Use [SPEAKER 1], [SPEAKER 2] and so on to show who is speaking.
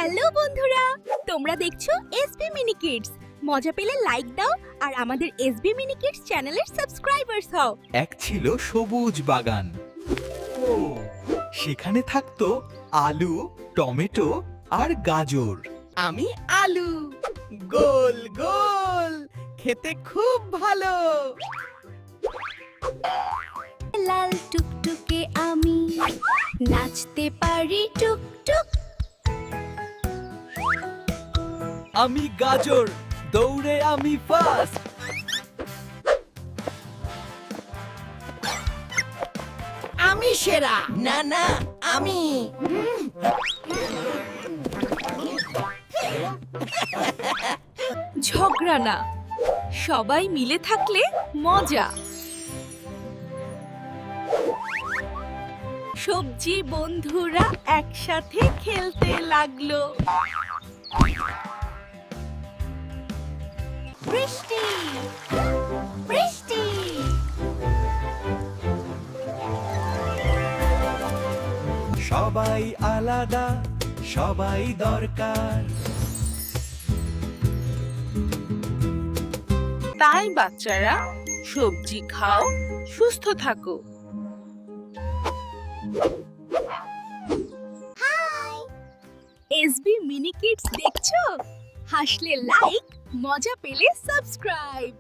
[SPEAKER 1] Hello বন্ধুরা, তোমরা দেখছো এসবি মিনি কিডস। মজা পেলে লাইক দাও আর আমাদের এসবি মিনি কিডস চ্যানেলের সাবস্ক্রাইবার্স হও।
[SPEAKER 2] এক ছিল সবুজ বাগান। ও সেখানে থাকতো আলু, টমেটো আর গাজর।
[SPEAKER 3] আমি আলু, গোল গোল, খেতে খুব ভালো।
[SPEAKER 1] লাল টুকটুকে আমি, নাচতে পারি টুকটুক।
[SPEAKER 2] আমি গাজর, দৌড়ে আমি ফার্স্ট।
[SPEAKER 3] আমি সেরা, না না আমি।
[SPEAKER 1] ঝগড়া না, সবাই মিলে থাকলে মজা। সবজি বন্ধুরা একসাথে খেলতে লাগলো। বৃষ্টি বৃষ্টি,
[SPEAKER 2] সবাই আলাদা, সবাই দরকার।
[SPEAKER 4] তাই বাচ্চারা সবজি খাও, সুস্থ থাকো।
[SPEAKER 1] এসবি মিনি কিডস দেখছো? হাসলে লাইক, মজা পেলে সাবস্ক্রাইব।